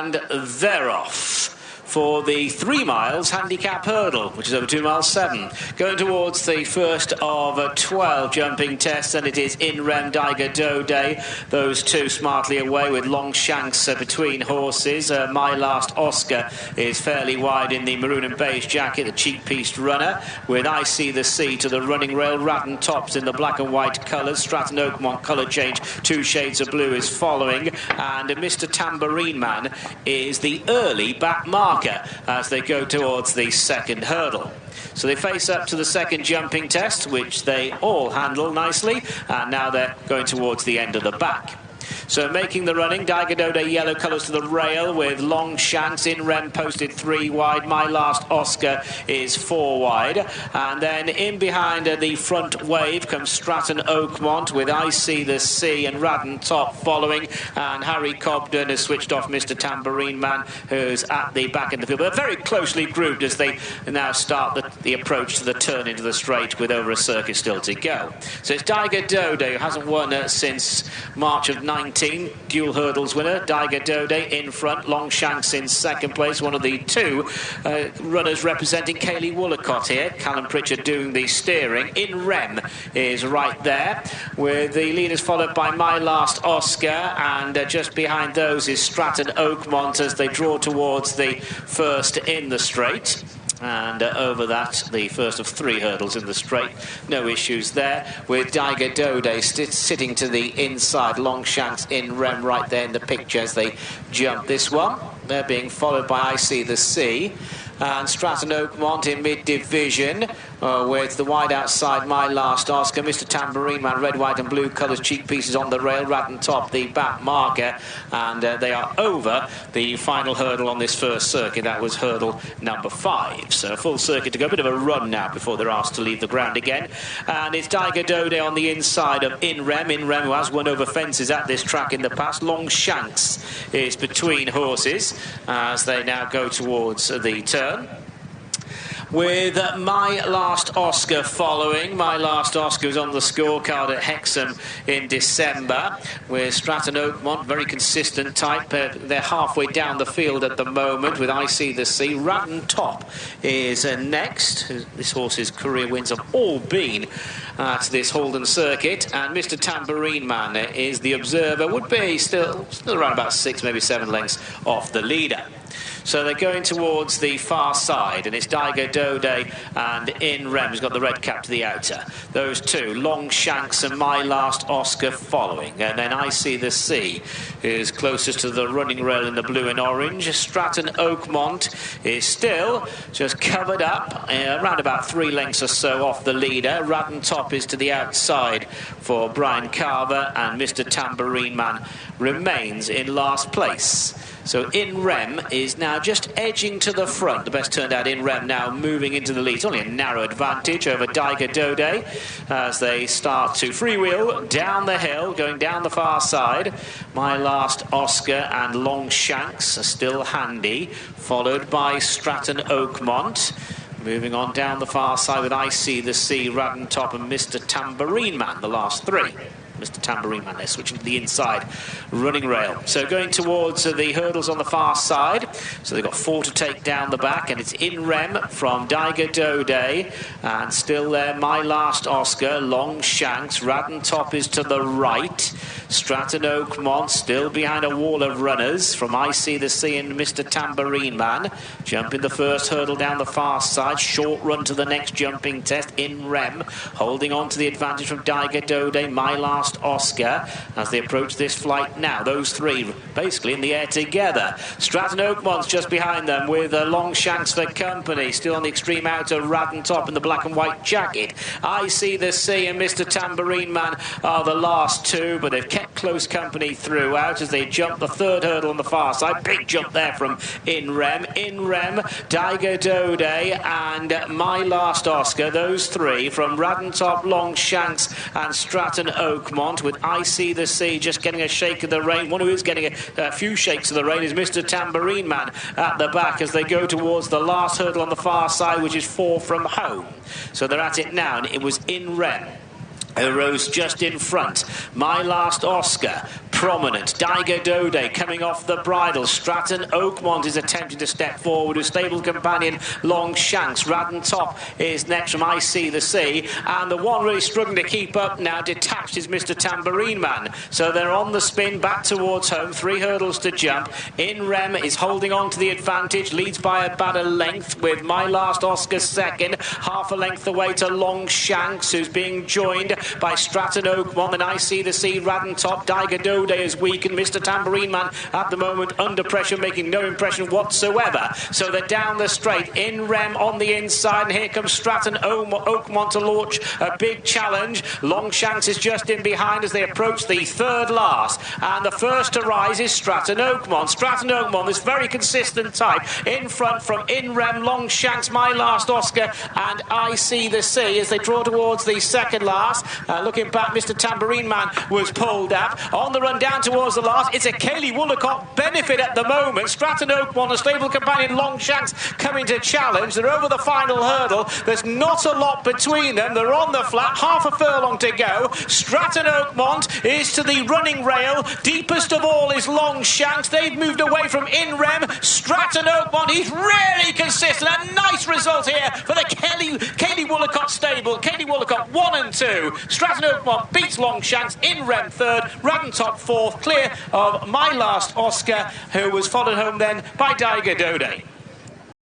And they're off for the 3 miles handicap hurdle, which is over 2 miles 7. Going towards the first of 12 jumping tests, and it is In Rem, Diger Dode. Those two smartly away with long shanks between horses. My Last Oscar is fairly wide in the maroon and beige jacket, the cheek-pieced runner, with I See the Sea to the running rail. Radden Tops in the black and white colours. Stratton Oakmont colour change, 2 shades of blue is following, and Mr. Tambourine Man is the early back marker as they go towards the second hurdle. So they face up to the second jumping test, which they all handle nicely, and now they're going towards the end of the back. So making the running, Diger Dode yellow colours to the rail with long shanks. In Rem posted 3 wide. My Last Oscar is 4 wide. And then in behind the front wave comes Stratton Oakmont with I See the Sea and Radden Top following. And Harry Cobden has switched off Mr. Tambourine Man, who's at the back end of the field. But very closely grouped as they now start the approach to the turn into the straight with over a circuit still to go. So it's Diger Dode, who hasn't won since March of 19. Dual hurdles winner, Diger Dode in front, long shanks in second place. One of the 2 runners representing Kaylee Woolacott here. Callum Pritchard doing the steering. In Rem is right there, with the leaders followed by My Last Oscar, and just behind those is Stratton Oakmont as they draw towards the first in the straight. And over that, the first of 3 hurdles in the straight. No issues there, with Diger Dode sitting to the inside. Long shanks In Rem right there in the picture as they jump this one. They're being followed by I See the Sea. And Stratton Oakmont in mid-division with the wide outside My Last Oscar. Mr. Tambourine Man, red, white and blue colours, cheek pieces on the rail. Radden Top, the back marker. And they are over the final hurdle on this first circuit. That was hurdle number 5. So a full circuit to go. A bit of a run now before they're asked to leave the ground again. And it's Diger Dode on the inside of In Rem. In Rem, who has won over fences at this track in the past. Long shanks is between horses as they now go towards the turn, with My Last Oscar following. My Last Oscar was on the scorecard at Hexham in December, with Stratton Oakmont, very consistent type. They're halfway down the field at the moment with I See the Sea. Radden Top is next. This horse's career wins have all been at this Halden circuit, and Mr. Tambourine Man is the observer, would be still around about 6, maybe 7 lengths off the leader. So they're going towards the far side, and it's Diger Dode and In Rem who's got the red cap to the outer. Those 2, long shanks and My Last Oscar following. And then I See the Sea is closest to the running rail in the blue and orange. Stratton Oakmont is still just covered up, around about 3 lengths or so off the leader. Radden Top is to the outside for Brian Carver, and Mr. Tambourine Man remains in last place. So In Rem is now just edging to the front. The best turned out In Rem now moving into the lead. It's only a narrow advantage over Diger Dode as they start to freewheel down the hill, going down the far side. My Last Oscar and Long Shanks are still handy, followed by Stratton Oakmont. Moving on down the far side with I See the Sea, Radden Top and Mr. Tambourine Man, the last 3. Mr. Tambourine Man, they're switching to the inside running rail. So going towards the hurdles on the far side. So they've got 4 to take down the back, and it's In Rem from Diger Dode, and still there My Last Oscar, long shanks. Radden Top is to the right. Stratton Oakmont still behind a wall of runners from I See the Sea and Mr. Tambourine Man. Jumping the first hurdle down the far side. Short run to the next jumping test. In Rem holding on to the advantage from Diger Dode, My Last Oscar as they approach this flight now. Those 3 basically in the air together. Stratton Oakmont's just behind them with long shanks for company. Still on the extreme outer, Radden Top in the black and white jacket. I See the Sea and Mr. Tambourine Man are the last 2, but they've kept close company throughout as they jump the 3rd hurdle on the far side. Big jump there from In Rem. In Rem, Diger Dode and My Last Oscar. Those 3 from Radden Top, long shanks and Stratton Oakmont, with I See the Sea just getting a shake of the rein. One who is getting a few shakes of the rein is Mr. Tambourine Man at the back as they go towards the last hurdle on the far side, which is 4 from home. So they're at it now, and it was In Rem who rose just in front. My Last Oscar prominent. Diger Dode coming off the bridle. Stratton Oakmont is attempting to step forward with stable companion Long Shanks. Radden Top is next from I See the Sea, and the one really struggling to keep up now, detached, is Mr. Tambourine Man. So they're on the spin back towards home. 3 hurdles to jump. In Rem is holding on to the advantage, leads by about a length, with My Last Oscar second, half a length away to Long Shanks, who's being joined by Stratton Oakmont. And I See the Sea, Radden Top. Diger Dode is weak, and Mr. Tambourine Man at the moment under pressure, making no impression whatsoever. So they're down the straight. In Rem on the inside, and here comes Stratton Oakmont to launch a big challenge. Long Shanks is just in behind as they approach the third last, and the first to rise is Stratton Oakmont. Stratton Oakmont, this very consistent type, in front from In Rem, Long Shanks, My Last Oscar, and I See the Sea as they draw towards the second last. Looking back, Mr. Tambourine Man was pulled up. On the run down towards the last, it's a Kaylee Woolacott benefit at the moment. Stratton Oakmont, a stable companion Long Shanks, coming to challenge. They're over the final hurdle. There's not a lot between them. They're on the flat, half a furlong to go. Stratton Oakmont is to the running rail. Deepest of all is Long Shanks. They've moved away from In Rem. Stratton Oakmont, he's really consistent. A nice result here for the Kaylee Woolacott stable. Kaylee Woolacott 1 and 2. Stratton Oakmont beats Long Shanks. In Rem third. Radden Top fourth. Clear of My Last Oscar, who was followed home then by Diger Dode.